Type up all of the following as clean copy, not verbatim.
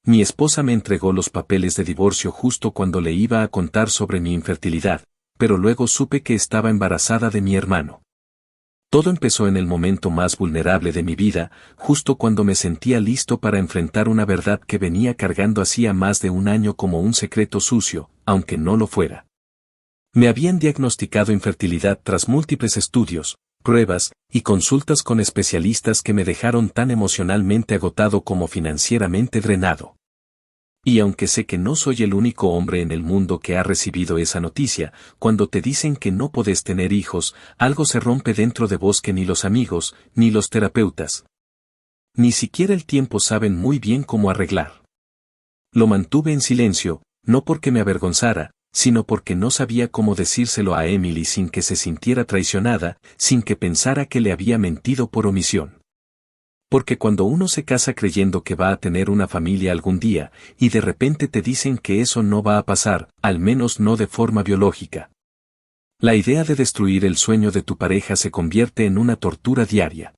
Mi esposa me entregó los papeles de divorcio justo cuando le iba a contar sobre mi infertilidad, pero luego supe que estaba embarazada de mi hermano. Todo empezó en el momento más vulnerable de mi vida, justo cuando me sentía listo para enfrentar una verdad que venía cargando hacía más de un año como un secreto sucio, aunque no lo fuera. Me habían diagnosticado infertilidad tras múltiples estudios, pruebas y consultas con especialistas que me dejaron tan emocionalmente agotado como financieramente drenado. Y aunque sé que no soy el único hombre en el mundo que ha recibido esa noticia, cuando te dicen que no podés tener hijos, algo se rompe dentro de vos que ni los amigos, ni los terapeutas, ni siquiera el tiempo saben muy bien cómo arreglar. Lo mantuve en silencio, no porque me avergonzara, sino porque no sabía cómo decírselo a Emily sin que se sintiera traicionada, sin que pensara que le había mentido por omisión. Porque cuando uno se casa creyendo que va a tener una familia algún día, y de repente te dicen que eso no va a pasar, al menos no de forma biológica. La idea de destruir el sueño de tu pareja se convierte en una tortura diaria.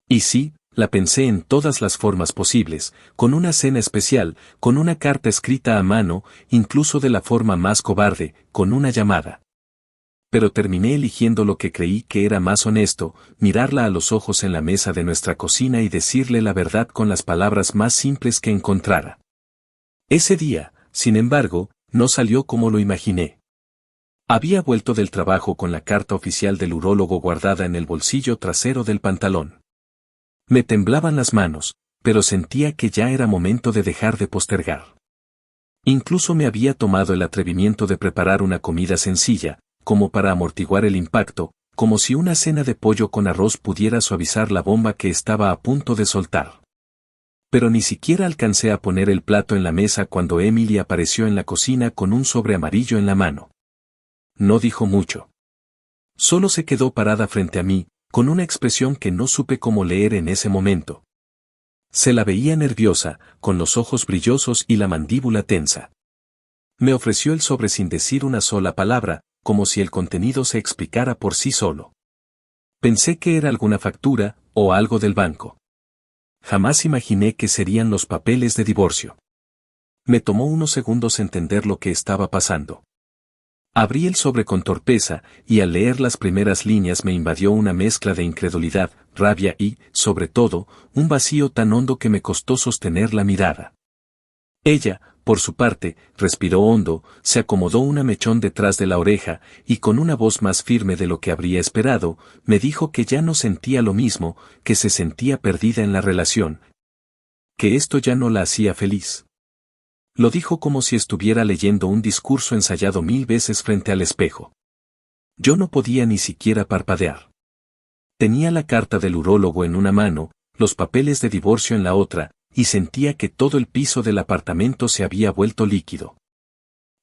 Y sí, la pensé en todas las formas posibles, con una cena especial, con una carta escrita a mano, incluso de la forma más cobarde, con una llamada. Pero terminé eligiendo lo que creí que era más honesto, mirarla a los ojos en la mesa de nuestra cocina y decirle la verdad con las palabras más simples que encontrara. Ese día, sin embargo, no salió como lo imaginé. Había vuelto del trabajo con la carta oficial del urólogo guardada en el bolsillo trasero del pantalón. Me temblaban las manos, pero sentía que ya era momento de dejar de postergar. Incluso me había tomado el atrevimiento de preparar una comida sencilla, como para amortiguar el impacto, como si una cena de pollo con arroz pudiera suavizar la bomba que estaba a punto de soltar. Pero ni siquiera alcancé a poner el plato en la mesa cuando Emily apareció en la cocina con un sobre amarillo en la mano. No dijo mucho. Solo se quedó parada frente a mí, con una expresión que no supe cómo leer en ese momento. Se la veía nerviosa, con los ojos brillosos y la mandíbula tensa. Me ofreció el sobre sin decir una sola palabra, como si el contenido se explicara por sí solo. Pensé que era alguna factura, o algo del banco. Jamás imaginé que serían los papeles de divorcio. Me tomó unos segundos entender lo que estaba pasando. Abrí el sobre con torpeza, y al leer las primeras líneas me invadió una mezcla de incredulidad, rabia y, sobre todo, un vacío tan hondo que me costó sostener la mirada. Ella, por su parte, respiró hondo, se acomodó un mechón detrás de la oreja, y con una voz más firme de lo que habría esperado, me dijo que ya no sentía lo mismo, que se sentía perdida en la relación. Que esto ya no la hacía feliz. Lo dijo como si estuviera leyendo un discurso ensayado 1000 veces frente al espejo. Yo no podía ni siquiera parpadear. Tenía la carta del urólogo en una mano, los papeles de divorcio en la otra, y sentía que todo el piso del apartamento se había vuelto líquido.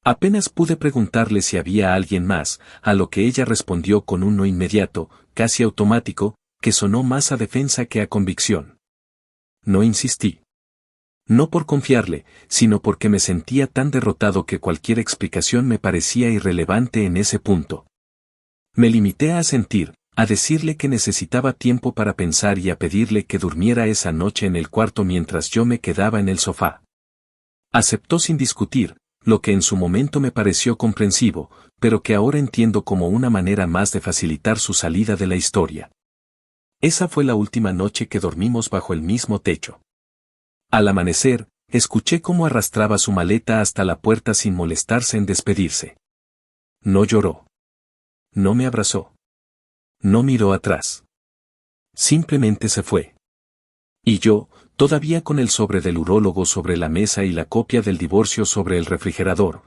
Apenas pude preguntarle si había alguien más, a lo que ella respondió con un no inmediato, casi automático, que sonó más a defensa que a convicción. No insistí. No por confiarle, sino porque me sentía tan derrotado que cualquier explicación me parecía irrelevante en ese punto. Me limité a asentir, a decirle que necesitaba tiempo para pensar y a pedirle que durmiera esa noche en el cuarto mientras yo me quedaba en el sofá. Aceptó sin discutir, lo que en su momento me pareció comprensivo, pero que ahora entiendo como una manera más de facilitar su salida de la historia. Esa fue la última noche que dormimos bajo el mismo techo. Al amanecer, escuché cómo arrastraba su maleta hasta la puerta sin molestarse en despedirse. No lloró. No me abrazó. No miró atrás. Simplemente se fue. Y yo, todavía con el sobre del urólogo sobre la mesa y la copia del divorcio sobre el refrigerador.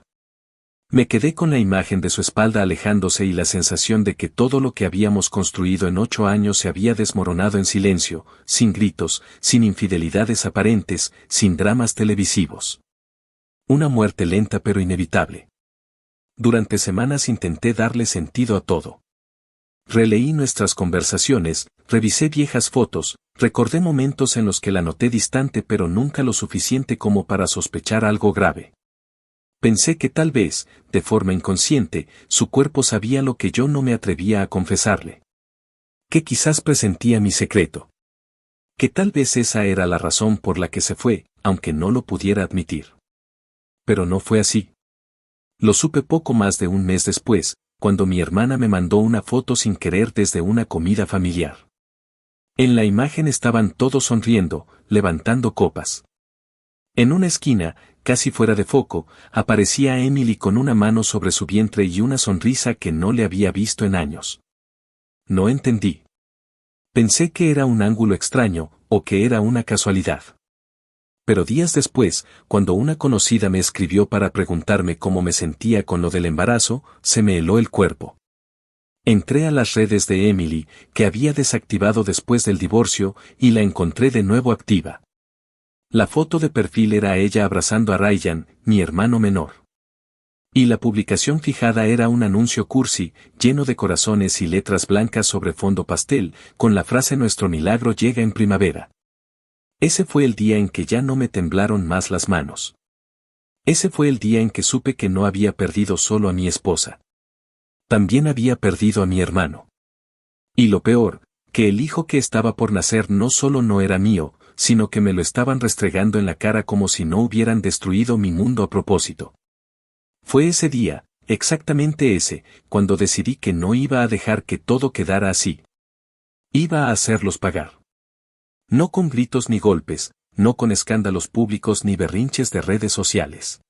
Me quedé con la imagen de su espalda alejándose y la sensación de que todo lo que habíamos construido en 8 años se había desmoronado en silencio, sin gritos, sin infidelidades aparentes, sin dramas televisivos. Una muerte lenta pero inevitable. Durante semanas intenté darle sentido a todo. Releí nuestras conversaciones, revisé viejas fotos, recordé momentos en los que la noté distante pero nunca lo suficiente como para sospechar algo grave. Pensé que tal vez, de forma inconsciente, su cuerpo sabía lo que yo no me atrevía a confesarle. Que quizás presentía mi secreto. Que tal vez esa era la razón por la que se fue, aunque no lo pudiera admitir. Pero no fue así. Lo supe poco más de un mes después, cuando mi hermana me mandó una foto sin querer desde una comida familiar. En la imagen estaban todos sonriendo, levantando copas. En una esquina, casi fuera de foco, aparecía Emily con una mano sobre su vientre y una sonrisa que no le había visto en años. No entendí. Pensé que era un ángulo extraño, o que era una casualidad. Pero días después, cuando una conocida me escribió para preguntarme cómo me sentía con lo del embarazo, se me heló el cuerpo. Entré a las redes de Emily, que había desactivado después del divorcio, y la encontré de nuevo activa. La foto de perfil era ella abrazando a Ryan, mi hermano menor. Y la publicación fijada era un anuncio cursi, lleno de corazones y letras blancas sobre fondo pastel, con la frase «Nuestro milagro llega en primavera». Ese fue el día en que ya no me temblaron más las manos. Ese fue el día en que supe que no había perdido solo a mi esposa. También había perdido a mi hermano. Y lo peor, que el hijo que estaba por nacer no solo no era mío, sino que me lo estaban restregando en la cara como si no hubieran destruido mi mundo a propósito. Fue ese día, exactamente ese, cuando decidí que no iba a dejar que todo quedara así. Iba a hacerlos pagar. No con gritos ni golpes, no con escándalos públicos ni berrinches de redes sociales.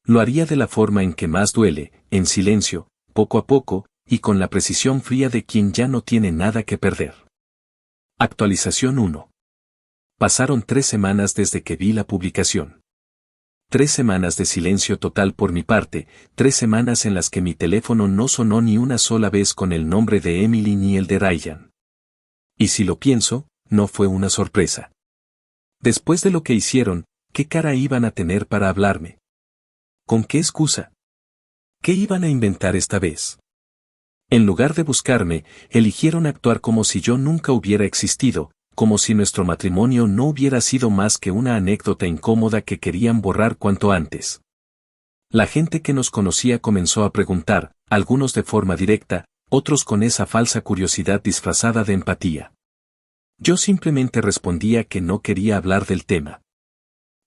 Lo haría de la forma en que más duele, en silencio, poco a poco, y con la precisión fría de quien ya no tiene nada que perder. Actualización 1. Pasaron 3 semanas desde que vi la publicación. 3 semanas de silencio total por mi parte, 3 semanas en las que mi teléfono no sonó ni una sola vez con el nombre de Emily ni el de Ryan. Y si lo pienso, no fue una sorpresa. Después de lo que hicieron, ¿qué cara iban a tener para hablarme? ¿Con qué excusa? ¿Qué iban a inventar esta vez? En lugar de buscarme, eligieron actuar como si yo nunca hubiera existido, como si nuestro matrimonio no hubiera sido más que una anécdota incómoda que querían borrar cuanto antes. La gente que nos conocía comenzó a preguntar, algunos de forma directa, otros con esa falsa curiosidad disfrazada de empatía. Yo simplemente respondía que no quería hablar del tema.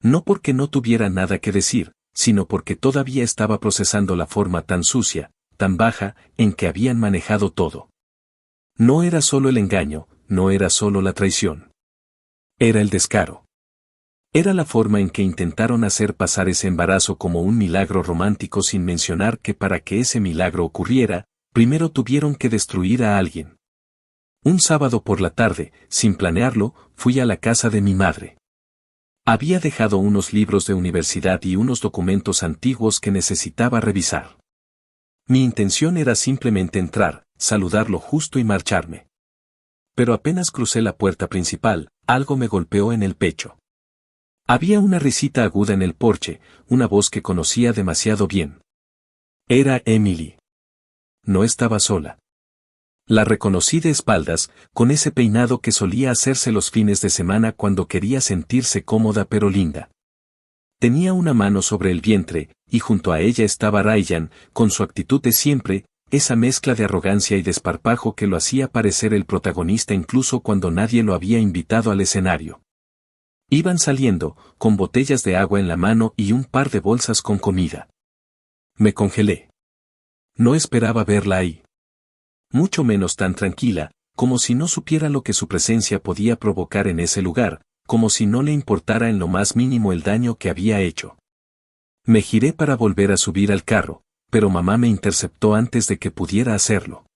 No porque no tuviera nada que decir, sino porque todavía estaba procesando la forma tan sucia, tan baja, en que habían manejado todo. No era solo el engaño, no era solo la traición. Era el descaro. Era la forma en que intentaron hacer pasar ese embarazo como un milagro romántico sin mencionar que para que ese milagro ocurriera, primero tuvieron que destruir a alguien. Un sábado por la tarde, sin planearlo, fui a la casa de mi madre. Había dejado unos libros de universidad y unos documentos antiguos que necesitaba revisar. Mi intención era simplemente entrar, saludarlo justo y marcharme. Pero apenas crucé la puerta principal, algo me golpeó en el pecho. Había una risita aguda en el porche, una voz que conocía demasiado bien. Era Emily. No estaba sola. La reconocí de espaldas, con ese peinado que solía hacerse los fines de semana cuando quería sentirse cómoda pero linda. Tenía una mano sobre el vientre, y junto a ella estaba Ryan, con su actitud de siempre, esa mezcla de arrogancia y desparpajo que lo hacía parecer el protagonista incluso cuando nadie lo había invitado al escenario. Iban saliendo, con botellas de agua en la mano y un par de bolsas con comida. Me congelé. No esperaba verla ahí. Mucho menos tan tranquila, como si no supiera lo que su presencia podía provocar en ese lugar, como si no le importara en lo más mínimo el daño que había hecho. Me giré para volver a subir al carro, pero mamá me interceptó antes de que pudiera hacerlo.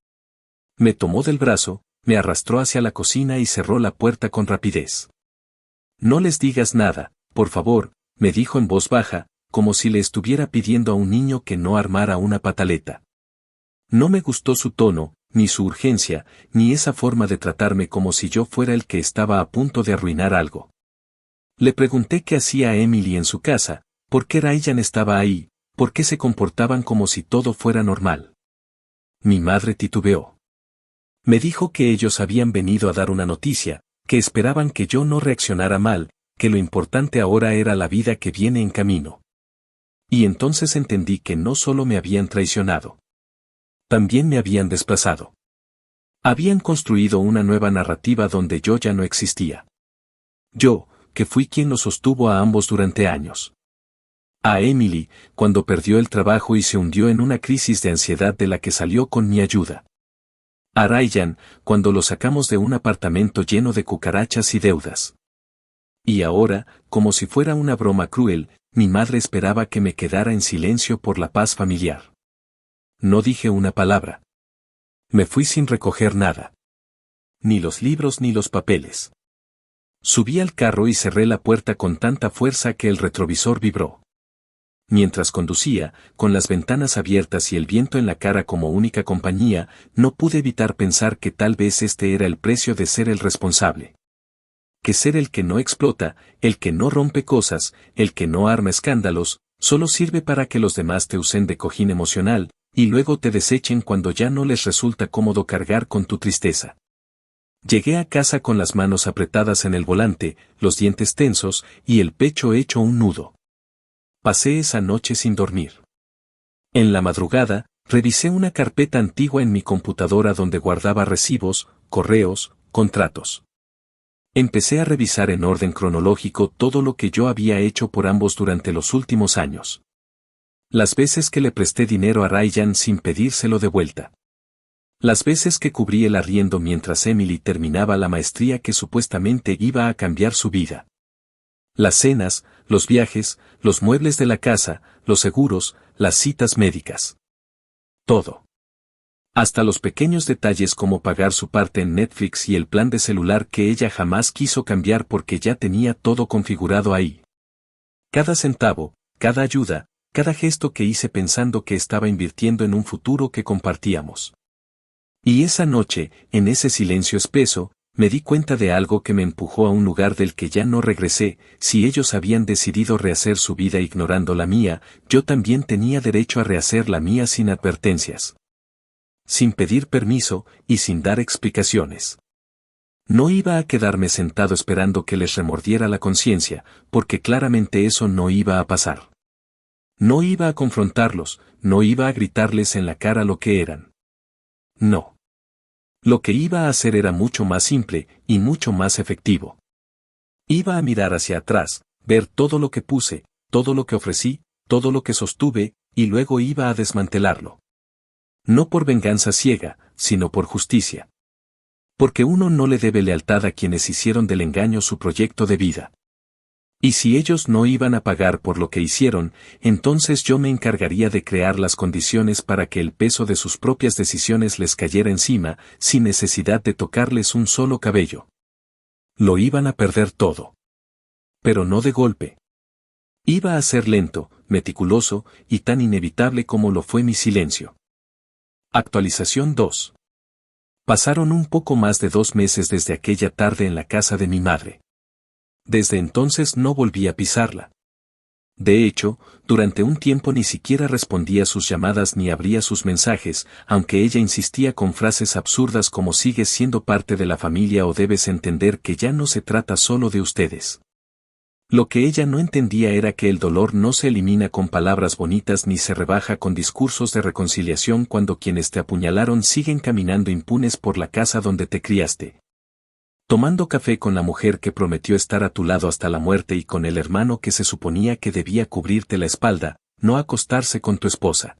Me tomó del brazo, me arrastró hacia la cocina y cerró la puerta con rapidez. No les digas nada, por favor, me dijo en voz baja, como si le estuviera pidiendo a un niño que no armara una pataleta. No me gustó su tono, ni su urgencia, ni esa forma de tratarme como si yo fuera el que estaba a punto de arruinar algo. Le pregunté qué hacía Emily en su casa, por qué Ryan estaba ahí, por qué se comportaban como si todo fuera normal. Mi madre titubeó. Me dijo que ellos habían venido a dar una noticia, que esperaban que yo no reaccionara mal, que lo importante ahora era la vida que viene en camino. Y entonces entendí que no solo me habían traicionado. También me habían desplazado. Habían construido una nueva narrativa donde yo ya no existía. Yo, que fui quien los sostuvo a ambos durante años. A Emily, cuando perdió el trabajo y se hundió en una crisis de ansiedad de la que salió con mi ayuda. A Ryan, cuando lo sacamos de un apartamento lleno de cucarachas y deudas. Y ahora, como si fuera una broma cruel, mi madre esperaba que me quedara en silencio por la paz familiar. No dije una palabra. Me fui sin recoger nada. Ni los libros ni los papeles. Subí al carro y cerré la puerta con tanta fuerza que el retrovisor vibró. Mientras conducía, con las ventanas abiertas y el viento en la cara como única compañía, no pude evitar pensar que tal vez este era el precio de ser el responsable. Que ser el que no explota, el que no rompe cosas, el que no arma escándalos, solo sirve para que los demás te usen de cojín emocional, y luego te desechen cuando ya no les resulta cómodo cargar con tu tristeza. Llegué a casa con las manos apretadas en el volante, los dientes tensos, y el pecho hecho un nudo. Pasé esa noche sin dormir. En la madrugada, revisé una carpeta antigua en mi computadora donde guardaba recibos, correos, contratos. Empecé a revisar en orden cronológico todo lo que yo había hecho por ambos durante los últimos años. Las veces que le presté dinero a Ryan sin pedírselo de vuelta. Las veces que cubrí el arriendo mientras Emily terminaba la maestría que supuestamente iba a cambiar su vida. Las cenas, los viajes, los muebles de la casa, los seguros, las citas médicas. Todo. Hasta los pequeños detalles como pagar su parte en Netflix y el plan de celular que ella jamás quiso cambiar porque ya tenía todo configurado ahí. Cada centavo, cada ayuda, cada gesto que hice pensando que estaba invirtiendo en un futuro que compartíamos. Y esa noche, en ese silencio espeso, me di cuenta de algo que me empujó a un lugar del que ya no regresé. Si ellos habían decidido rehacer su vida ignorando la mía, yo también tenía derecho a rehacer la mía sin advertencias. Sin pedir permiso, y sin dar explicaciones. No iba a quedarme sentado esperando que les remordiera la conciencia, porque claramente eso no iba a pasar. No iba a confrontarlos, no iba a gritarles en la cara lo que eran. No. Lo que iba a hacer era mucho más simple, y mucho más efectivo. Iba a mirar hacia atrás, ver todo lo que puse, todo lo que ofrecí, todo lo que sostuve, y luego iba a desmantelarlo. No por venganza ciega, sino por justicia. Porque uno no le debe lealtad a quienes hicieron del engaño su proyecto de vida. Y si ellos no iban a pagar por lo que hicieron, entonces yo me encargaría de crear las condiciones para que el peso de sus propias decisiones les cayera encima, sin necesidad de tocarles un solo cabello. Lo iban a perder todo. Pero no de golpe. Iba a ser lento, meticuloso, y tan inevitable como lo fue mi silencio. Actualización 2. Pasaron un poco más de 2 meses desde aquella tarde en la casa de mi madre. Desde entonces no volví a pisarla. De hecho, durante un tiempo ni siquiera respondía sus llamadas ni abría sus mensajes, aunque ella insistía con frases absurdas como sigues siendo parte de la familia o debes entender que ya no se trata solo de ustedes. Lo que ella no entendía era que el dolor no se elimina con palabras bonitas ni se rebaja con discursos de reconciliación cuando quienes te apuñalaron siguen caminando impunes por la casa donde te criaste. Tomando café con la mujer que prometió estar a tu lado hasta la muerte y con el hermano que se suponía que debía cubrirte la espalda, no acostarse con tu esposa.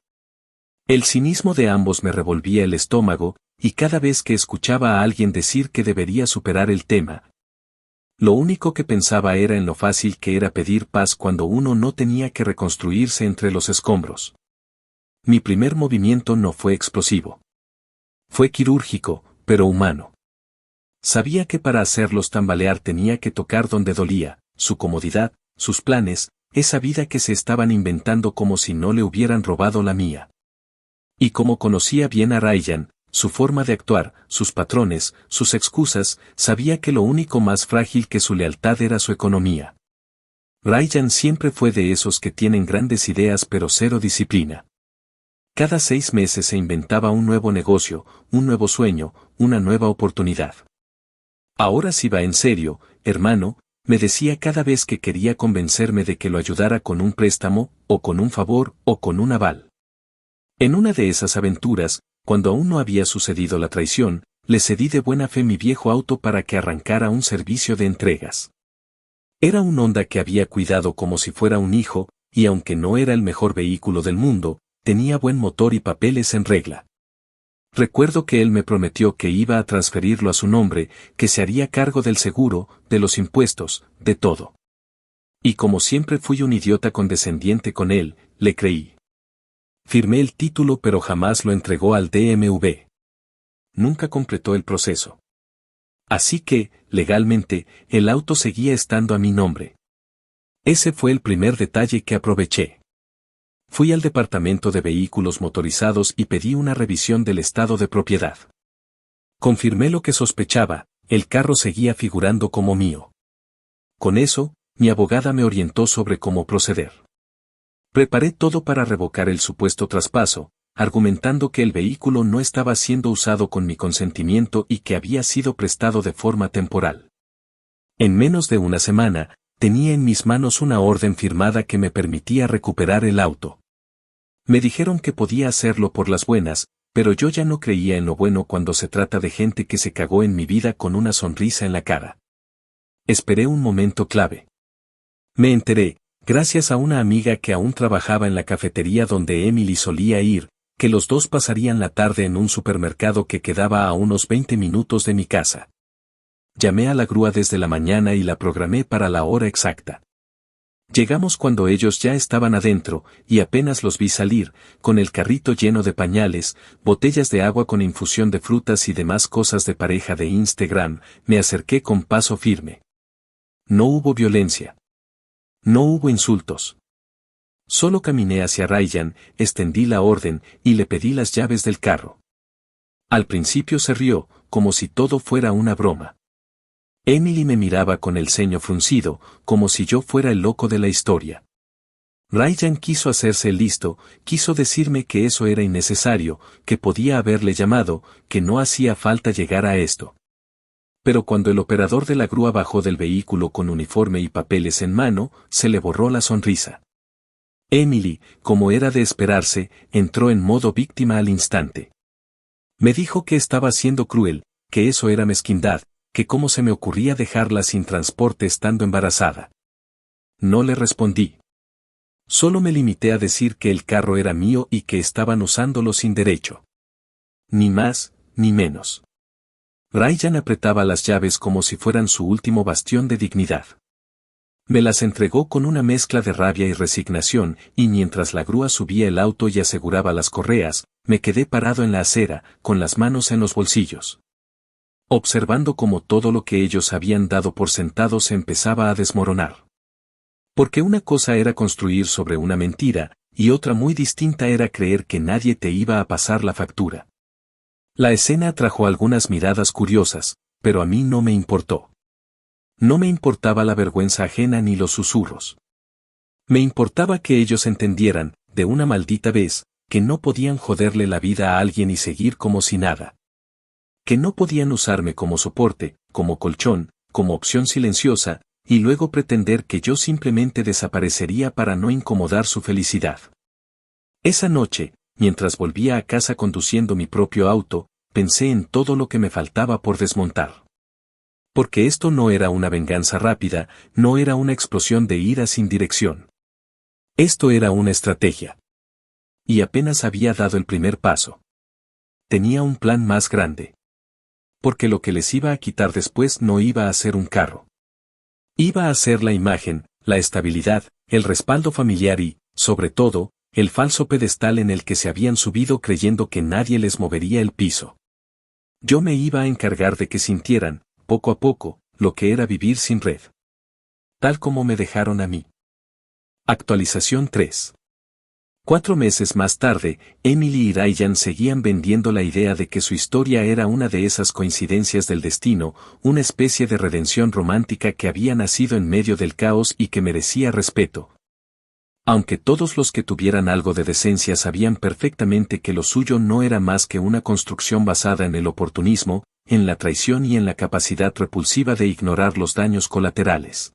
El cinismo de ambos me revolvía el estómago, y cada vez que escuchaba a alguien decir que debería superar el tema, lo único que pensaba era en lo fácil que era pedir paz cuando uno no tenía que reconstruirse entre los escombros. Mi primer movimiento no fue explosivo. Fue quirúrgico, pero humano. Sabía que para hacerlos tambalear tenía que tocar donde dolía, su comodidad, sus planes, esa vida que se estaban inventando como si no le hubieran robado la mía. Y como conocía bien a Ryan, su forma de actuar, sus patrones, sus excusas, sabía que lo único más frágil que su lealtad era su economía. Ryan siempre fue de esos que tienen grandes ideas pero cero disciplina. Cada 6 meses se inventaba un nuevo negocio, un nuevo sueño, una nueva oportunidad. Ahora sí va en serio, hermano, me decía cada vez que quería convencerme de que lo ayudara con un préstamo, o con un favor, o con un aval. En una de esas aventuras, cuando aún no había sucedido la traición, le cedí de buena fe mi viejo auto para que arrancara un servicio de entregas. Era un Honda que había cuidado como si fuera un hijo, y aunque no era el mejor vehículo del mundo, tenía buen motor y papeles en regla. Recuerdo que él me prometió que iba a transferirlo a su nombre, que se haría cargo del seguro, de los impuestos, de todo. Y como siempre fui un idiota condescendiente con él, le creí. Firmé el título pero jamás lo entregó al DMV. Nunca completó el proceso. Así que, legalmente, el auto seguía estando a mi nombre. Ese fue el primer detalle que aproveché. Fui al departamento de vehículos motorizados y pedí una revisión del estado de propiedad. Confirmé lo que sospechaba, el carro seguía figurando como mío. Con eso, mi abogada me orientó sobre cómo proceder. Preparé todo para revocar el supuesto traspaso, argumentando que el vehículo no estaba siendo usado con mi consentimiento y que había sido prestado de forma temporal. En menos de una semana, tenía en mis manos una orden firmada que me permitía recuperar el auto. Me dijeron que podía hacerlo por las buenas, pero yo ya no creía en lo bueno cuando se trata de gente que se cagó en mi vida con una sonrisa en la cara. Esperé un momento clave. Me enteré, gracias a una amiga que aún trabajaba en la cafetería donde Emily solía ir, que los dos pasarían la tarde en un supermercado que quedaba a unos 20 minutos de mi casa. Llamé a la grúa desde la mañana y la programé para la hora exacta. Llegamos cuando ellos ya estaban adentro, y apenas los vi salir, con el carrito lleno de pañales, botellas de agua con infusión de frutas y demás cosas de pareja de Instagram, me acerqué con paso firme. No hubo violencia. No hubo insultos. Solo caminé hacia Ryan, extendí la orden y le pedí las llaves del carro. Al principio se rió, como si todo fuera una broma. Emily me miraba con el ceño fruncido, como si yo fuera el loco de la historia. Ryan quiso hacerse el listo, quiso decirme que eso era innecesario, que podía haberle llamado, que no hacía falta llegar a esto. Pero cuando el operador de la grúa bajó del vehículo con uniforme y papeles en mano, se le borró la sonrisa. Emily, como era de esperarse, entró en modo víctima al instante. Me dijo que estaba siendo cruel, que eso era mezquindad, que cómo se me ocurría dejarla sin transporte estando embarazada. No le respondí. Solo me limité a decir que el carro era mío y que estaban usándolo sin derecho. Ni más, ni menos. Ryan apretaba las llaves como si fueran su último bastión de dignidad. Me las entregó con una mezcla de rabia y resignación, y mientras la grúa subía el auto y aseguraba las correas, me quedé parado en la acera, con las manos en los bolsillos. Observando cómo todo lo que ellos habían dado por sentado se empezaba a desmoronar. Porque una cosa era construir sobre una mentira, y otra muy distinta era creer que nadie te iba a pasar la factura. La escena atrajo algunas miradas curiosas, pero a mí no me importó. No me importaba la vergüenza ajena ni los susurros. Me importaba que ellos entendieran, de una maldita vez, que no podían joderle la vida a alguien y seguir como si nada. Que no podían usarme como soporte, como colchón, como opción silenciosa, y luego pretender que yo simplemente desaparecería para no incomodar su felicidad. Esa noche, mientras volvía a casa conduciendo mi propio auto, pensé en todo lo que me faltaba por desmontar. Porque esto no era una venganza rápida, no era una explosión de ira sin dirección. Esto era una estrategia. Y apenas había dado el primer paso. Tenía un plan más grande. Porque lo que les iba a quitar después no iba a ser un carro. Iba a ser la imagen, la estabilidad, el respaldo familiar y, sobre todo, el falso pedestal en el que se habían subido creyendo que nadie les movería el piso. Yo me iba a encargar de que sintieran, poco a poco, lo que era vivir sin red. Tal como me dejaron a mí. Actualización 3. 4 meses más tarde, Emily y Ryan seguían vendiendo la idea de que su historia era una de esas coincidencias del destino, una especie de redención romántica que había nacido en medio del caos y que merecía respeto. Aunque todos los que tuvieran algo de decencia sabían perfectamente que lo suyo no era más que una construcción basada en el oportunismo, en la traición y en la capacidad repulsiva de ignorar los daños colaterales.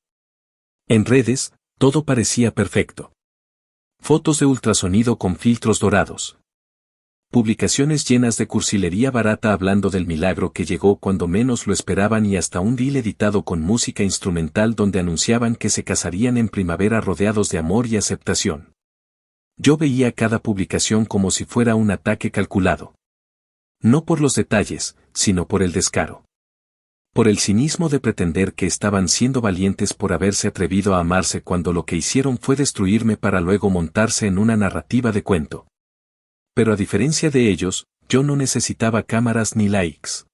En redes, todo parecía perfecto. Fotos de ultrasonido con filtros dorados. Publicaciones llenas de cursilería barata hablando del milagro que llegó cuando menos lo esperaban y hasta un reel editado con música instrumental donde anunciaban que se casarían en primavera rodeados de amor y aceptación. Yo veía cada publicación como si fuera un ataque calculado. No por los detalles, sino por el descaro. Por el cinismo de pretender que estaban siendo valientes por haberse atrevido a amarse cuando lo que hicieron fue destruirme para luego montarse en una narrativa de cuento. Pero a diferencia de ellos, yo no necesitaba cámaras ni likes.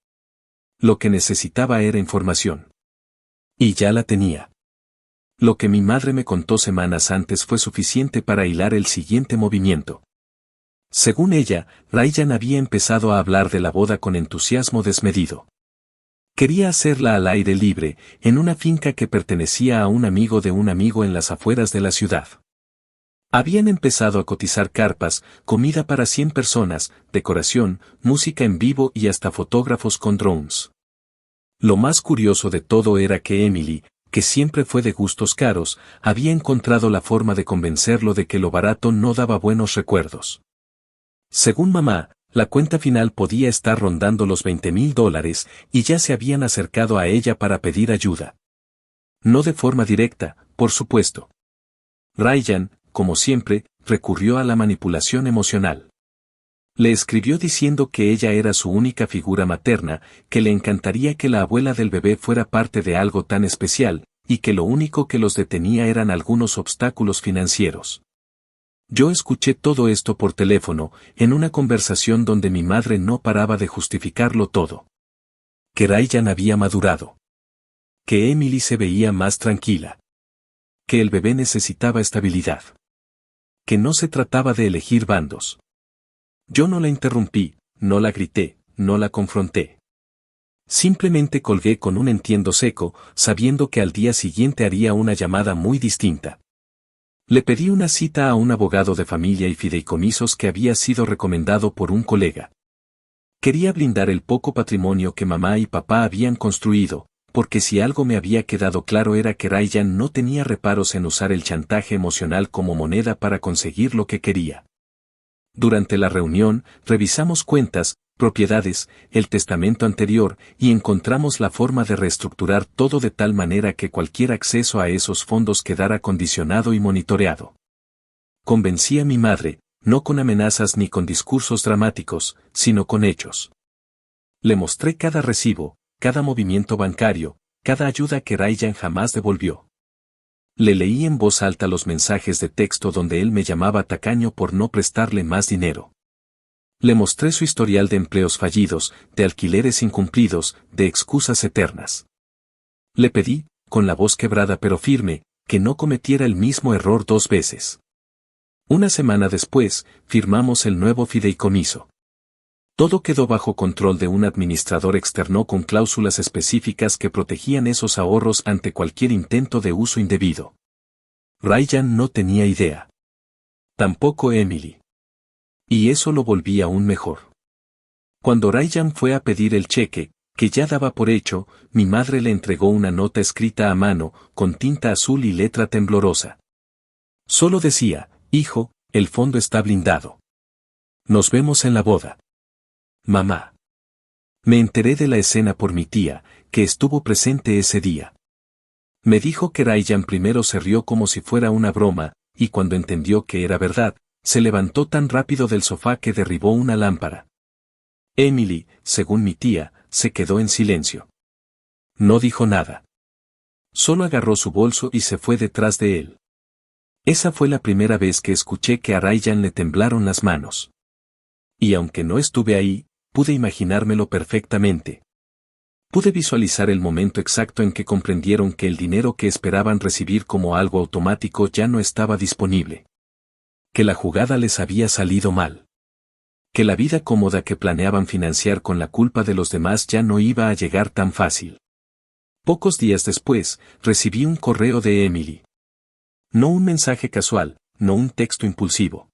Lo que necesitaba era información. Y ya la tenía. Lo que mi madre me contó semanas antes fue suficiente para hilar el siguiente movimiento. Según ella, Ryan había empezado a hablar de la boda con entusiasmo desmedido. Quería hacerla al aire libre, en una finca que pertenecía a un amigo de un amigo en las afueras de la ciudad. Habían empezado a cotizar carpas, comida para 100 personas, decoración, música en vivo y hasta fotógrafos con drones. Lo más curioso de todo era que Emily, que siempre fue de gustos caros, había encontrado la forma de convencerlo de que lo barato no daba buenos recuerdos. Según mamá, la cuenta final podía estar rondando los $20,000 y ya se habían acercado a ella para pedir ayuda. No de forma directa, por supuesto. Ryan, como siempre, recurrió a la manipulación emocional. Le escribió diciendo que ella era su única figura materna, que le encantaría que la abuela del bebé fuera parte de algo tan especial, y que lo único que los detenía eran algunos obstáculos financieros. Yo escuché todo esto por teléfono, en una conversación donde mi madre no paraba de justificarlo todo. Que Ryan había madurado. Que Emily se veía más tranquila. Que el bebé necesitaba estabilidad. Que no se trataba de elegir bandos. Yo no la interrumpí, no la grité, no la confronté. Simplemente colgué con un entiendo seco, sabiendo que al día siguiente haría una llamada muy distinta. Le pedí una cita a un abogado de familia y fideicomisos que había sido recomendado por un colega. Quería blindar el poco patrimonio que mamá y papá habían construido, porque si algo me había quedado claro era que Ryan no tenía reparos en usar el chantaje emocional como moneda para conseguir lo que quería. Durante la reunión, revisamos cuentas, propiedades, el testamento anterior y encontramos la forma de reestructurar todo de tal manera que cualquier acceso a esos fondos quedara condicionado y monitoreado. Convencí a mi madre, no con amenazas ni con discursos dramáticos, sino con hechos. Le mostré cada recibo, cada movimiento bancario, cada ayuda que Ryan jamás devolvió. Le leí en voz alta los mensajes de texto donde él me llamaba tacaño por no prestarle más dinero. Le mostré su historial de empleos fallidos, de alquileres incumplidos, de excusas eternas. Le pedí, con la voz quebrada pero firme, que no cometiera el mismo error 2 veces. Una semana después, firmamos el nuevo fideicomiso. Todo quedó bajo control de un administrador externo con cláusulas específicas que protegían esos ahorros ante cualquier intento de uso indebido. Ryan no tenía idea. Tampoco Emily. Y eso lo volvía aún mejor. Cuando Ryan fue a pedir el cheque, que ya daba por hecho, mi madre le entregó una nota escrita a mano, con tinta azul y letra temblorosa. Solo decía, hijo, el fondo está blindado. Nos vemos en la boda. Mamá. Me enteré de la escena por mi tía, que estuvo presente ese día. Me dijo que Ryan primero se rió como si fuera una broma, y cuando entendió que era verdad, se levantó tan rápido del sofá que derribó una lámpara. Emily, según mi tía, se quedó en silencio. No dijo nada. Solo agarró su bolso y se fue detrás de él. Esa fue la primera vez que escuché que a Ryan le temblaron las manos. Y aunque no estuve ahí, pude imaginármelo perfectamente. Pude visualizar el momento exacto en que comprendieron que el dinero que esperaban recibir como algo automático ya no estaba disponible. Que la jugada les había salido mal. Que la vida cómoda que planeaban financiar con la culpa de los demás ya no iba a llegar tan fácil. Pocos días después, recibí un correo de Emily. No un mensaje casual, no un texto impulsivo.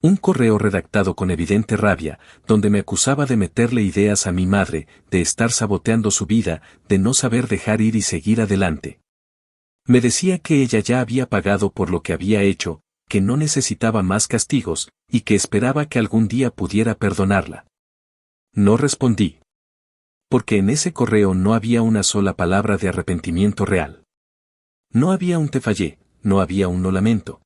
Un correo redactado con evidente rabia, donde me acusaba de meterle ideas a mi madre, de estar saboteando su vida, de no saber dejar ir y seguir adelante. Me decía que ella ya había pagado por lo que había hecho, que no necesitaba más castigos, y que esperaba que algún día pudiera perdonarla. No respondí. Porque en ese correo no había una sola palabra de arrepentimiento real. No había un te fallé, no había un no lamento.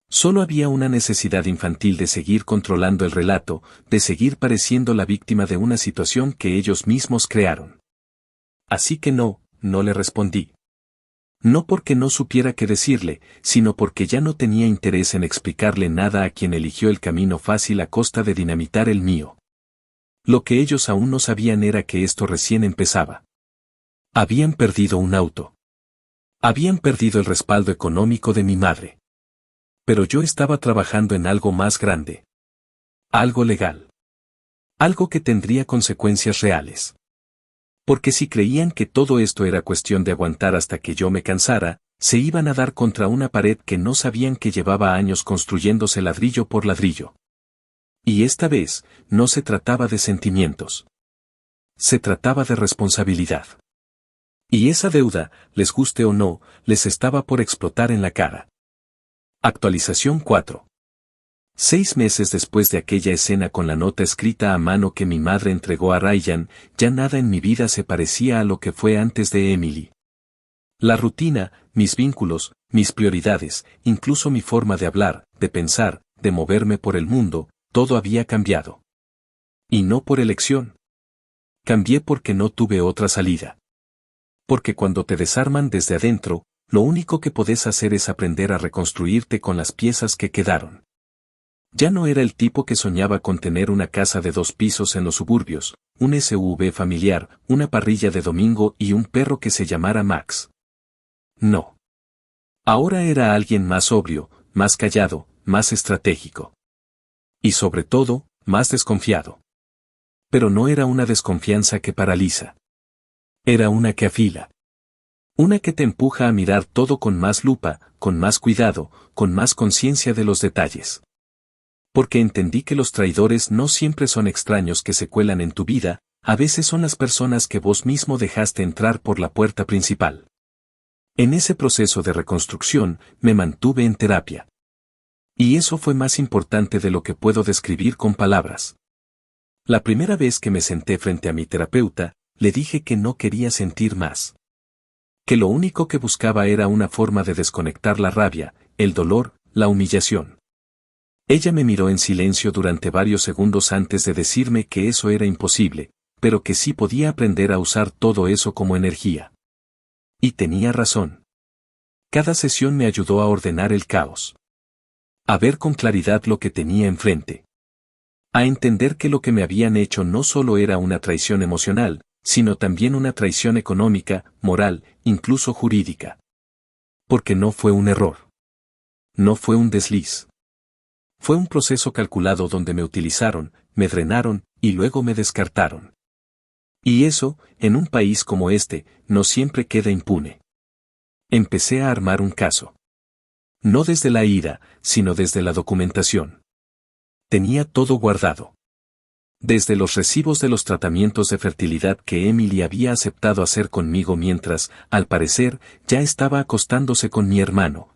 Solo había una necesidad infantil de seguir controlando el relato, de seguir pareciendo la víctima de una situación que ellos mismos crearon. Así que no le respondí. No porque no supiera qué decirle, sino porque ya no tenía interés en explicarle nada a quien eligió el camino fácil a costa de dinamitar el mío. Lo que ellos aún no sabían era que esto recién empezaba. Habían perdido un auto. Habían perdido el respaldo económico de mi madre. Pero yo estaba trabajando en algo más grande. Algo legal. Algo que tendría consecuencias reales. Porque si creían que todo esto era cuestión de aguantar hasta que yo me cansara, se iban a dar contra una pared que no sabían que llevaba años construyéndose ladrillo por ladrillo. Y esta vez, no se trataba de sentimientos. Se trataba de responsabilidad. Y esa deuda, les guste o no, les estaba por explotar en la cara. Actualización 4. 6 meses después de aquella escena con la nota escrita a mano que mi madre entregó a Ryan, ya nada en mi vida se parecía a lo que fue antes de Emily. La rutina, mis vínculos, mis prioridades, incluso mi forma de hablar, de pensar, de moverme por el mundo, todo había cambiado. Y no por elección. Cambié porque no tuve otra salida. Porque cuando te desarman desde adentro, lo único que podés hacer es aprender a reconstruirte con las piezas que quedaron. Ya no era el tipo que soñaba con tener una casa de 2 pisos en los suburbios, un SUV familiar, una parrilla de domingo y un perro que se llamara Max. No. Ahora era alguien más sobrio, más callado, más estratégico. Y sobre todo, más desconfiado. Pero no era una desconfianza que paraliza. Era una que afila. Una que te empuja a mirar todo con más lupa, con más cuidado, con más conciencia de los detalles. Porque entendí que los traidores no siempre son extraños que se cuelan en tu vida, a veces son las personas que vos mismo dejaste entrar por la puerta principal. En ese proceso de reconstrucción, me mantuve en terapia. Y eso fue más importante de lo que puedo describir con palabras. La primera vez que me senté frente a mi terapeuta, le dije que no quería sentir más. Que lo único que buscaba era una forma de desconectar la rabia, el dolor, la humillación. Ella me miró en silencio durante varios segundos antes de decirme que eso era imposible, pero que sí podía aprender a usar todo eso como energía. Y tenía razón. Cada sesión me ayudó a ordenar el caos. A ver con claridad lo que tenía enfrente. A entender que lo que me habían hecho no solo era una traición emocional, sino también una traición económica, moral, incluso jurídica. Porque no fue un error. No fue un desliz. Fue un proceso calculado donde me utilizaron, me drenaron, y luego me descartaron. Y eso, en un país como este, no siempre queda impune. Empecé a armar un caso. No desde la ira, sino desde la documentación. Tenía todo guardado. Desde los recibos de los tratamientos de fertilidad que Emily había aceptado hacer conmigo mientras, al parecer, ya estaba acostándose con mi hermano.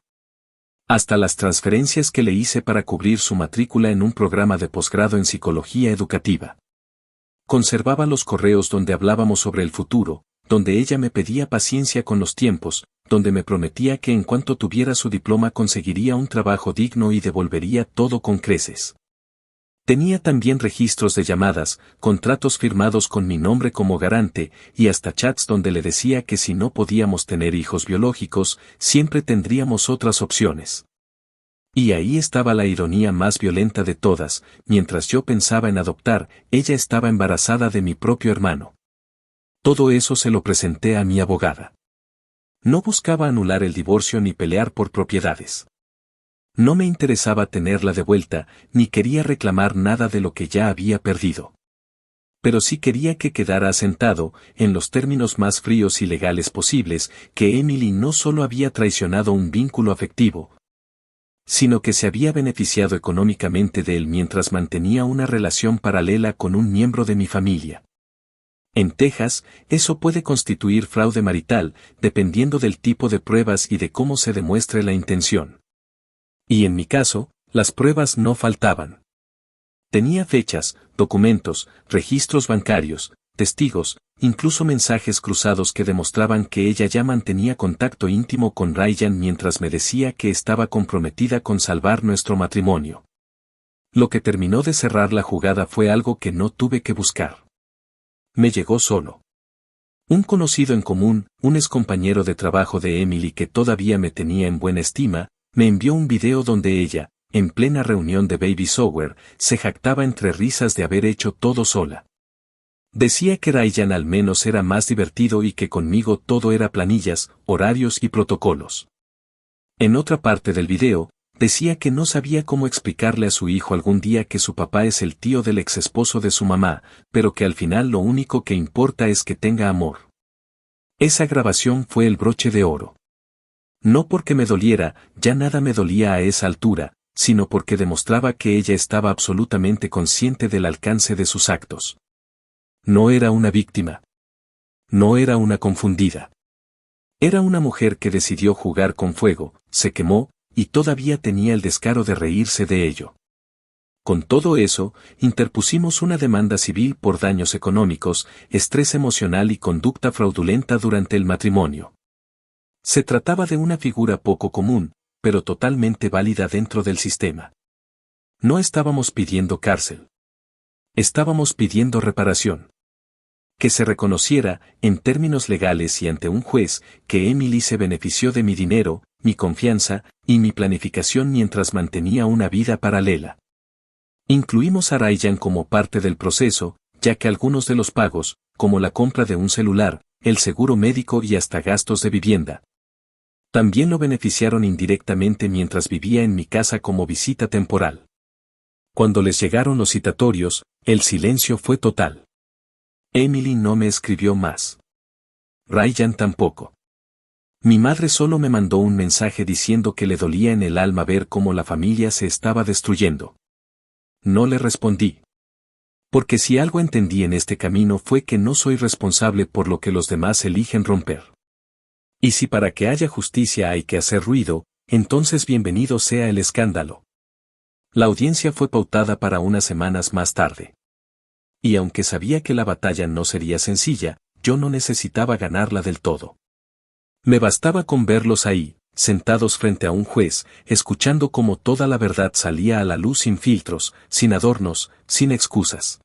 Hasta las transferencias que le hice para cubrir su matrícula en un programa de posgrado en psicología educativa. Conservaba los correos donde hablábamos sobre el futuro, donde ella me pedía paciencia con los tiempos, donde me prometía que en cuanto tuviera su diploma conseguiría un trabajo digno y devolvería todo con creces. Tenía también registros de llamadas, contratos firmados con mi nombre como garante, y hasta chats donde le decía que si no podíamos tener hijos biológicos, siempre tendríamos otras opciones. Y ahí estaba la ironía más violenta de todas, mientras yo pensaba en adoptar, ella estaba embarazada de mi propio hermano. Todo eso se lo presenté a mi abogada. No buscaba anular el divorcio ni pelear por propiedades. No me interesaba tenerla de vuelta, ni quería reclamar nada de lo que ya había perdido. Pero sí quería que quedara asentado, en los términos más fríos y legales posibles, que Emily no solo había traicionado un vínculo afectivo, sino que se había beneficiado económicamente de él mientras mantenía una relación paralela con un miembro de mi familia. En Texas, eso puede constituir fraude marital, dependiendo del tipo de pruebas y de cómo se demuestre la intención. Y en mi caso, las pruebas no faltaban. Tenía fechas, documentos, registros bancarios, testigos, incluso mensajes cruzados que demostraban que ella ya mantenía contacto íntimo con Ryan mientras me decía que estaba comprometida con salvar nuestro matrimonio. Lo que terminó de cerrar la jugada fue algo que no tuve que buscar. Me llegó solo. Un conocido en común, un excompañero de trabajo de Emily que todavía me tenía en buena estima, me envió un video donde ella, en plena reunión de baby shower, se jactaba entre risas de haber hecho todo sola. Decía que Ryan al menos era más divertido y que conmigo todo era planillas, horarios y protocolos. En otra parte del video, decía que no sabía cómo explicarle a su hijo algún día que su papá es el tío del exesposo de su mamá, pero que al final lo único que importa es que tenga amor. Esa grabación fue el broche de oro. No porque me doliera, ya nada me dolía a esa altura, sino porque demostraba que ella estaba absolutamente consciente del alcance de sus actos. No era una víctima. No era una confundida. Era una mujer que decidió jugar con fuego, se quemó, y todavía tenía el descaro de reírse de ello. Con todo eso, interpusimos una demanda civil por daños económicos, estrés emocional y conducta fraudulenta durante el matrimonio. Se trataba de una figura poco común, pero totalmente válida dentro del sistema. No estábamos pidiendo cárcel. Estábamos pidiendo reparación. Que se reconociera, en términos legales y ante un juez, que Emily se benefició de mi dinero, mi confianza, y mi planificación mientras mantenía una vida paralela. Incluimos a Ryan como parte del proceso, ya que algunos de los pagos, como la compra de un celular, el seguro médico y hasta gastos de vivienda, también lo beneficiaron indirectamente mientras vivía en mi casa como visita temporal. Cuando les llegaron los citatorios, el silencio fue total. Emily no me escribió más. Ryan tampoco. Mi madre solo me mandó un mensaje diciendo que le dolía en el alma ver cómo la familia se estaba destruyendo. No le respondí. Porque si algo entendí en este camino fue que no soy responsable por lo que los demás eligen romper. Y si para que haya justicia hay que hacer ruido, entonces bienvenido sea el escándalo. La audiencia fue pautada para unas semanas más tarde. Y aunque sabía que la batalla no sería sencilla, yo no necesitaba ganarla del todo. Me bastaba con verlos ahí, sentados frente a un juez, escuchando cómo toda la verdad salía a la luz sin filtros, sin adornos, sin excusas.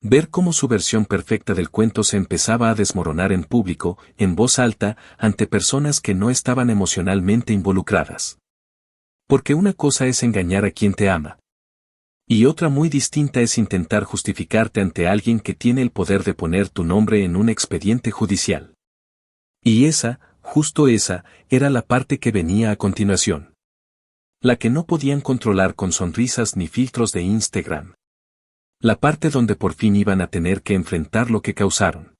Ver cómo su versión perfecta del cuento se empezaba a desmoronar en público, en voz alta, ante personas que no estaban emocionalmente involucradas. Porque una cosa es engañar a quien te ama. Y otra muy distinta es intentar justificarte ante alguien que tiene el poder de poner tu nombre en un expediente judicial. Y esa, justo esa, era la parte que venía a continuación. La que no podían controlar con sonrisas ni filtros de Instagram. La parte donde por fin iban a tener que enfrentar lo que causaron.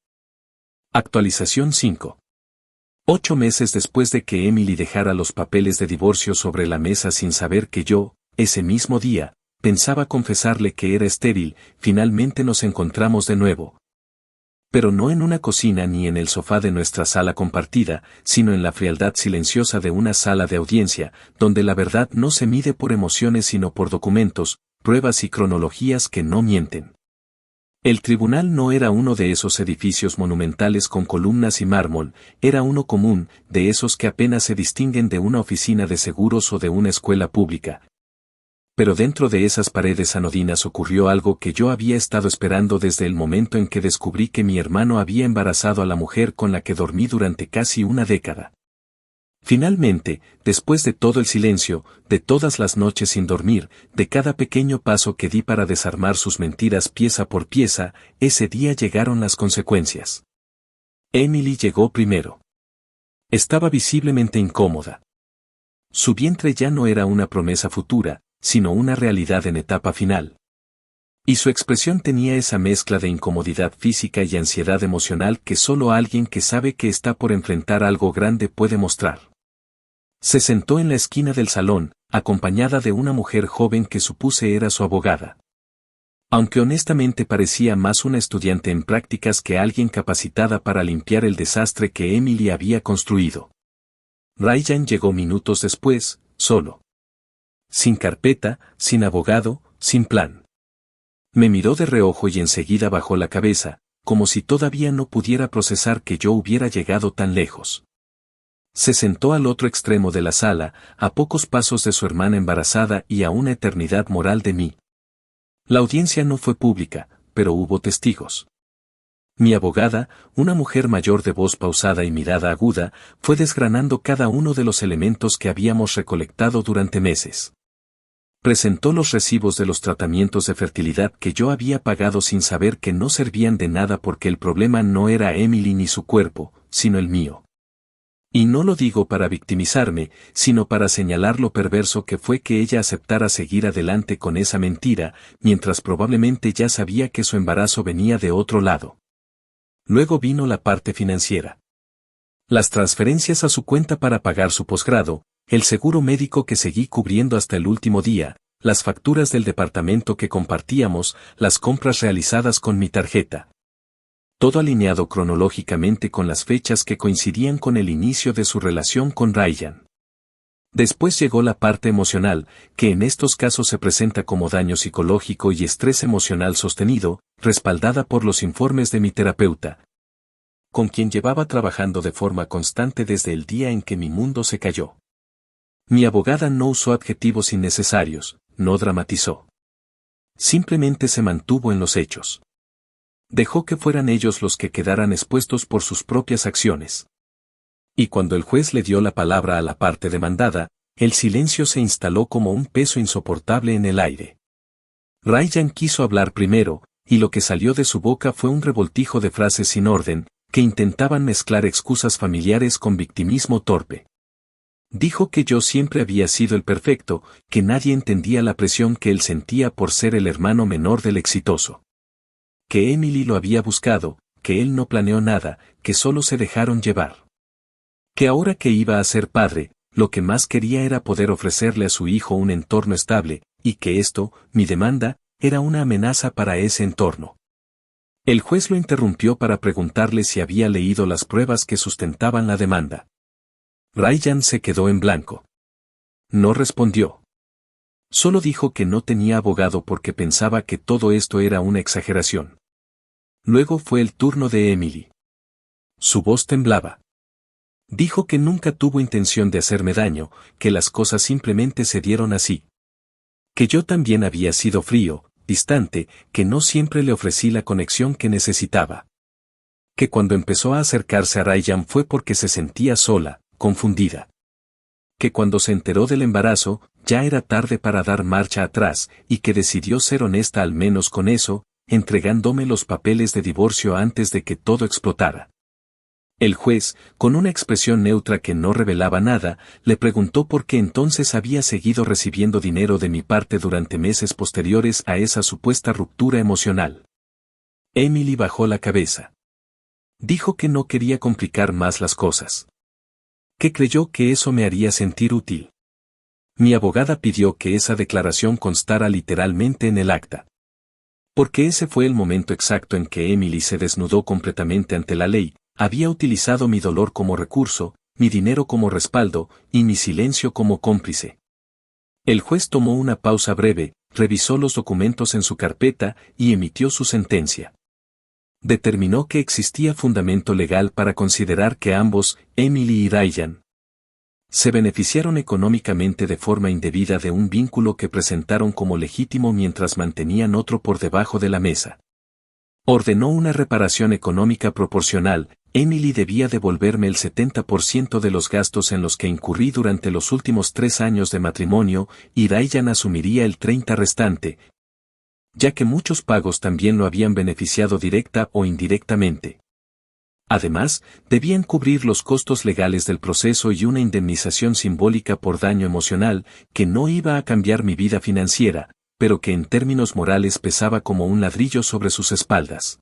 Actualización 5. 8 meses después de que Emily dejara los papeles de divorcio sobre la mesa sin saber que yo, ese mismo día, pensaba confesarle que era estéril, finalmente nos encontramos de nuevo. Pero no en una cocina ni en el sofá de nuestra sala compartida, sino en la frialdad silenciosa de una sala de audiencia, donde la verdad no se mide por emociones sino por documentos, pruebas y cronologías que no mienten. El tribunal no era uno de esos edificios monumentales con columnas y mármol, era uno común, de esos que apenas se distinguen de una oficina de seguros o de una escuela pública. Pero dentro de esas paredes anodinas ocurrió algo que yo había estado esperando desde el momento en que descubrí que mi hermano había embarazado a la mujer con la que dormí durante casi una década. Finalmente, después de todo el silencio, de todas las noches sin dormir, de cada pequeño paso que di para desarmar sus mentiras pieza por pieza, ese día llegaron las consecuencias. Emily llegó primero. Estaba visiblemente incómoda. Su vientre ya no era una promesa futura, sino una realidad en etapa final. Y su expresión tenía esa mezcla de incomodidad física y ansiedad emocional que solo alguien que sabe que está por enfrentar algo grande puede mostrar. Se sentó en la esquina del salón, acompañada de una mujer joven que supuse era su abogada. Aunque honestamente parecía más una estudiante en prácticas que alguien capacitada para limpiar el desastre que Emily había construido. Ryan llegó minutos después, solo. Sin carpeta, sin abogado, sin plan. Me miró de reojo y enseguida bajó la cabeza, como si todavía no pudiera procesar que yo hubiera llegado tan lejos. Se sentó al otro extremo de la sala, a pocos pasos de su hermana embarazada y a una eternidad moral de mí. La audiencia no fue pública, pero hubo testigos. Mi abogada, una mujer mayor de voz pausada y mirada aguda, fue desgranando cada uno de los elementos que habíamos recolectado durante meses. Presentó los recibos de los tratamientos de fertilidad que yo había pagado sin saber que no servían de nada porque el problema no era Emily ni su cuerpo, sino el mío. Y no lo digo para victimizarme, sino para señalar lo perverso que fue que ella aceptara seguir adelante con esa mentira, mientras probablemente ya sabía que su embarazo venía de otro lado. Luego vino la parte financiera. Las transferencias a su cuenta para pagar su posgrado, el seguro médico que seguí cubriendo hasta el último día, las facturas del departamento que compartíamos, las compras realizadas con mi tarjeta. Todo alineado cronológicamente con las fechas que coincidían con el inicio de su relación con Ryan. Después llegó la parte emocional, que en estos casos se presenta como daño psicológico y estrés emocional sostenido, respaldada por los informes de mi terapeuta, con quien llevaba trabajando de forma constante desde el día en que mi mundo se cayó. Mi abogada no usó adjetivos innecesarios, no dramatizó. Simplemente se mantuvo en los hechos. Dejó que fueran ellos los que quedaran expuestos por sus propias acciones. Y cuando el juez le dio la palabra a la parte demandada, el silencio se instaló como un peso insoportable en el aire. Ryan quiso hablar primero, y lo que salió de su boca fue un revoltijo de frases sin orden, que intentaban mezclar excusas familiares con victimismo torpe. Dijo que yo siempre había sido el perfecto, que nadie entendía la presión que él sentía por ser el hermano menor del exitoso. Que Emily lo había buscado, que él no planeó nada, que solo se dejaron llevar. Que ahora que iba a ser padre, lo que más quería era poder ofrecerle a su hijo un entorno estable, y que esto, mi demanda, era una amenaza para ese entorno. El juez lo interrumpió para preguntarle si había leído las pruebas que sustentaban la demanda. Ryan se quedó en blanco. No respondió. Solo dijo que no tenía abogado porque pensaba que todo esto era una exageración. Luego fue el turno de Emily. Su voz temblaba. Dijo que nunca tuvo intención de hacerme daño, que las cosas simplemente se dieron así. Que yo también había sido frío, distante, que no siempre le ofrecí la conexión que necesitaba. Que cuando empezó a acercarse a Ryan fue porque se sentía sola, confundida. Que cuando se enteró del embarazo, ya era tarde para dar marcha atrás, y que decidió ser honesta al menos con eso, entregándome los papeles de divorcio antes de que todo explotara. El juez, con una expresión neutra que no revelaba nada, le preguntó por qué entonces había seguido recibiendo dinero de mi parte durante meses posteriores a esa supuesta ruptura emocional. Emily bajó la cabeza. Dijo que no quería complicar más las cosas. Que creyó que eso me haría sentir útil. Mi abogada pidió que esa declaración constara literalmente en el acta. Porque ese fue el momento exacto en que Emily se desnudó completamente ante la ley, había utilizado mi dolor como recurso, mi dinero como respaldo, y mi silencio como cómplice. El juez tomó una pausa breve, revisó los documentos en su carpeta y emitió su sentencia. Determinó que existía fundamento legal para considerar que ambos, Emily y Ryan, se beneficiaron económicamente de forma indebida de un vínculo que presentaron como legítimo mientras mantenían otro por debajo de la mesa. Ordenó una reparación económica proporcional. Emily debía devolverme el 70% de los gastos en los que incurrí durante los últimos 3 años de matrimonio, y Ryan asumiría el 30% restante, ya que muchos pagos también lo habían beneficiado directa o indirectamente. Además, debían cubrir los costos legales del proceso y una indemnización simbólica por daño emocional, que no iba a cambiar mi vida financiera, pero que en términos morales pesaba como un ladrillo sobre sus espaldas.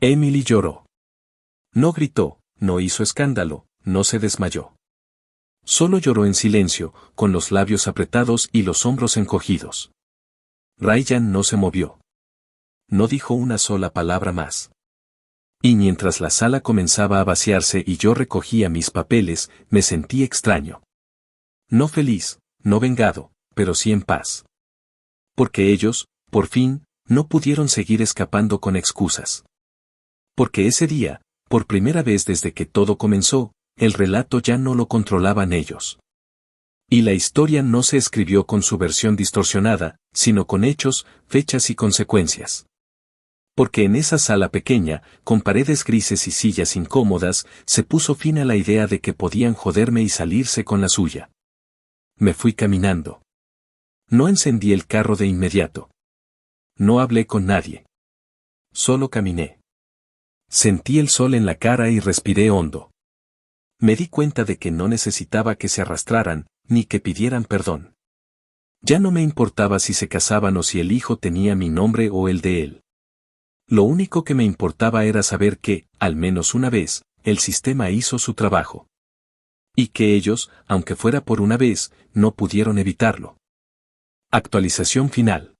Emily lloró. No gritó, no hizo escándalo, no se desmayó. Solo lloró en silencio, con los labios apretados y los hombros encogidos. Ryan no se movió. No dijo una sola palabra más. Y mientras la sala comenzaba a vaciarse y yo recogía mis papeles, me sentí extraño. No feliz, no vengado, pero sí en paz. Porque ellos, por fin, no pudieron seguir escapando con excusas. Porque ese día, por primera vez desde que todo comenzó, el relato ya no lo controlaban ellos. Y la historia no se escribió con su versión distorsionada, sino con hechos, fechas y consecuencias. Porque en esa sala pequeña, con paredes grises y sillas incómodas, se puso fin a la idea de que podían joderme y salirse con la suya. Me fui caminando. No encendí el carro de inmediato. No hablé con nadie. Solo caminé. Sentí el sol en la cara y respiré hondo. Me di cuenta de que no necesitaba que se arrastraran, ni que pidieran perdón. Ya no me importaba si se casaban o si el hijo tenía mi nombre o el de él. Lo único que me importaba era saber que, al menos una vez, el sistema hizo su trabajo. Y que ellos, aunque fuera por una vez, no pudieron evitarlo. Actualización final.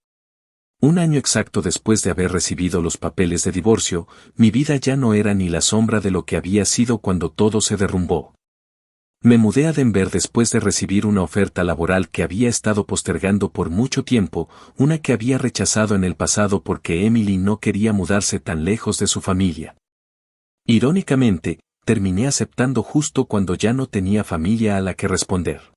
Un año exacto después de haber recibido los papeles de divorcio, mi vida ya no era ni la sombra de lo que había sido cuando todo se derrumbó. Me mudé a Denver después de recibir una oferta laboral que había estado postergando por mucho tiempo, una que había rechazado en el pasado porque Emily no quería mudarse tan lejos de su familia. Irónicamente, terminé aceptando justo cuando ya no tenía familia a la que responder.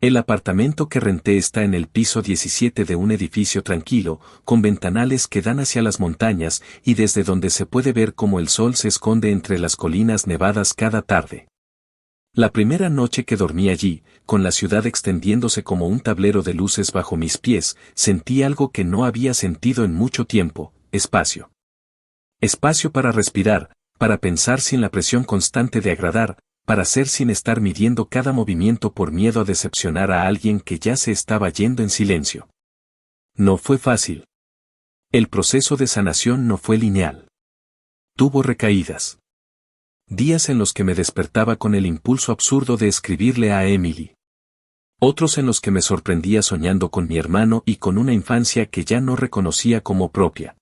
El apartamento que renté está en el piso 17 de un edificio tranquilo, con ventanales que dan hacia las montañas y desde donde se puede ver cómo el sol se esconde entre las colinas nevadas cada tarde. La primera noche que dormí allí, con la ciudad extendiéndose como un tablero de luces bajo mis pies, sentí algo que no había sentido en mucho tiempo: espacio. Espacio para respirar, para pensar sin la presión constante de agradar, para ser sin estar midiendo cada movimiento por miedo a decepcionar a alguien que ya se estaba yendo en silencio. No fue fácil. El proceso de sanación no fue lineal. Tuvo recaídas. Días en los que me despertaba con el impulso absurdo de escribirle a Emily. Otros en los que me sorprendía soñando con mi hermano y con una infancia que ya no reconocía como propia.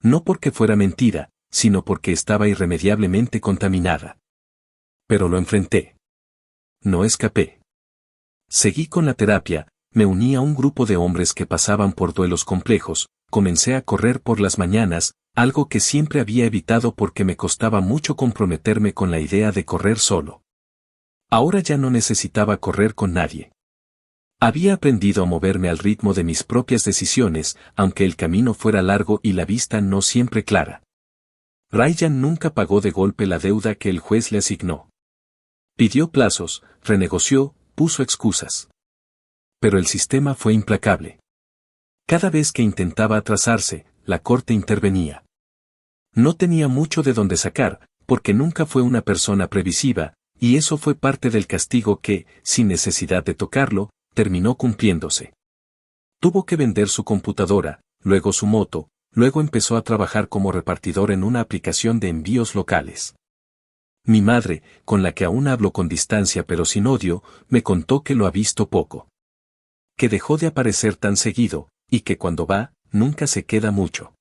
No porque fuera mentira, sino porque estaba irremediablemente contaminada. Pero lo enfrenté. No escapé. Seguí con la terapia, me uní a un grupo de hombres que pasaban por duelos complejos, comencé a correr por las mañanas, algo que siempre había evitado porque me costaba mucho comprometerme con la idea de correr solo. Ahora ya no necesitaba correr con nadie. Había aprendido a moverme al ritmo de mis propias decisiones, aunque el camino fuera largo y la vista no siempre clara. Ryan nunca pagó de golpe la deuda que el juez le asignó. Pidió plazos, renegoció, puso excusas. Pero el sistema fue implacable. Cada vez que intentaba atrasarse, la corte intervenía. No tenía mucho de dónde sacar, porque nunca fue una persona previsiva, y eso fue parte del castigo que, sin necesidad de tocarlo, terminó cumpliéndose. Tuvo que vender su computadora, luego su moto, luego empezó a trabajar como repartidor en una aplicación de envíos locales. Mi madre, con la que aún hablo con distancia pero sin odio, me contó que lo ha visto poco. Que dejó de aparecer tan seguido, y que cuando va, nunca se queda mucho.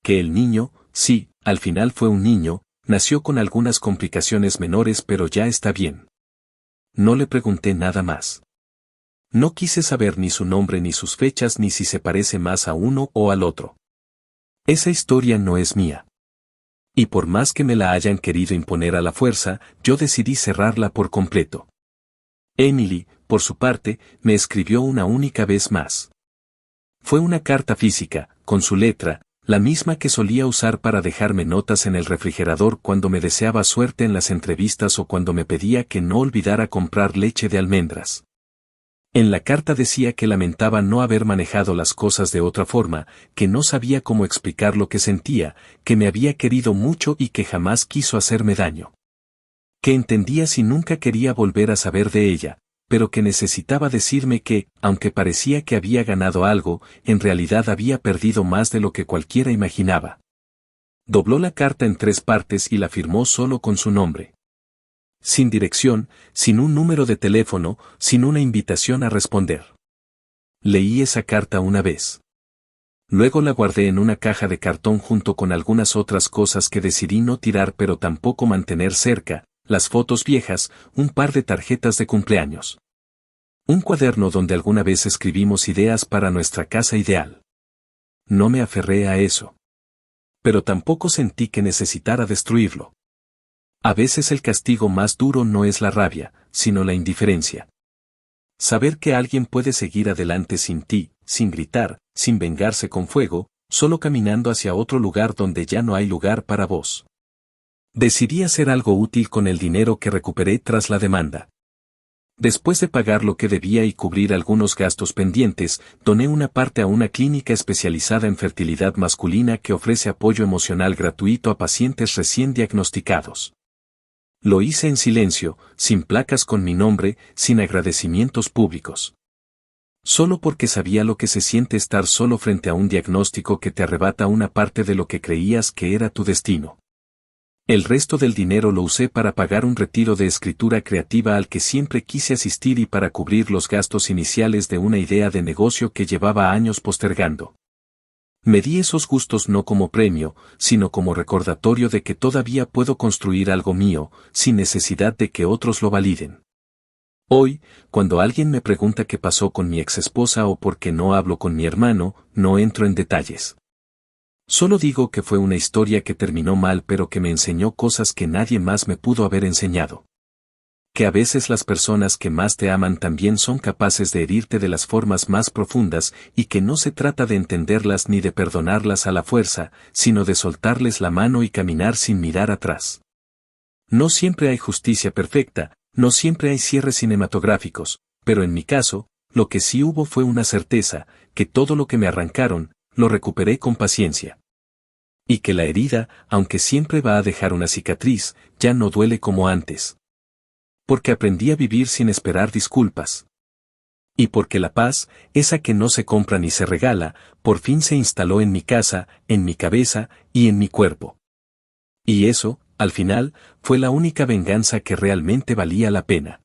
Que el niño, sí, al final fue un niño, nació con algunas complicaciones menores pero ya está bien. No le pregunté nada más. No quise saber ni su nombre ni sus fechas ni si se parece más a uno o al otro. Esa historia no es mía. Y por más que me la hayan querido imponer a la fuerza, yo decidí cerrarla por completo. Emily, por su parte, me escribió una única vez más. Fue una carta física, con su letra, la misma que solía usar para dejarme notas en el refrigerador cuando me deseaba suerte en las entrevistas o cuando me pedía que no olvidara comprar leche de almendras. En la carta decía que lamentaba no haber manejado las cosas de otra forma, que no sabía cómo explicar lo que sentía, que me había querido mucho y que jamás quiso hacerme daño. Que entendía si nunca quería volver a saber de ella, pero que necesitaba decirme que, aunque parecía que había ganado algo, en realidad había perdido más de lo que cualquiera imaginaba. Dobló la carta en 3 partes y la firmó solo con su nombre. Sin dirección, sin un número de teléfono, sin una invitación a responder. Leí esa carta una vez. Luego la guardé en una caja de cartón junto con algunas otras cosas que decidí no tirar pero tampoco mantener cerca, las fotos viejas, un par de tarjetas de cumpleaños. Un cuaderno donde alguna vez escribimos ideas para nuestra casa ideal. No me aferré a eso. Pero tampoco sentí que necesitara destruirlo. A veces el castigo más duro no es la rabia, sino la indiferencia. Saber que alguien puede seguir adelante sin ti, sin gritar, sin vengarse con fuego, solo caminando hacia otro lugar donde ya no hay lugar para vos. Decidí hacer algo útil con el dinero que recuperé tras la demanda. Después de pagar lo que debía y cubrir algunos gastos pendientes, doné una parte a una clínica especializada en fertilidad masculina que ofrece apoyo emocional gratuito a pacientes recién diagnosticados. Lo hice en silencio, sin placas con mi nombre, sin agradecimientos públicos. Solo porque sabía lo que se siente estar solo frente a un diagnóstico que te arrebata una parte de lo que creías que era tu destino. El resto del dinero lo usé para pagar un retiro de escritura creativa al que siempre quise asistir y para cubrir los gastos iniciales de una idea de negocio que llevaba años postergando. Me di esos gustos no como premio, sino como recordatorio de que todavía puedo construir algo mío, sin necesidad de que otros lo validen. Hoy, cuando alguien me pregunta qué pasó con mi exesposa o por qué no hablo con mi hermano, no entro en detalles. Solo digo que fue una historia que terminó mal pero que me enseñó cosas que nadie más me pudo haber enseñado. Que a veces las personas que más te aman también son capaces de herirte de las formas más profundas y que no se trata de entenderlas ni de perdonarlas a la fuerza, sino de soltarles la mano y caminar sin mirar atrás. No siempre hay justicia perfecta, no siempre hay cierres cinematográficos, pero en mi caso, lo que sí hubo fue una certeza, que todo lo que me arrancaron, lo recuperé con paciencia. Y que la herida, aunque siempre va a dejar una cicatriz, ya no duele como antes. Porque aprendí a vivir sin esperar disculpas. Y porque la paz, esa que no se compra ni se regala, por fin se instaló en mi casa, en mi cabeza y en mi cuerpo. Y eso, al final, fue la única venganza que realmente valía la pena.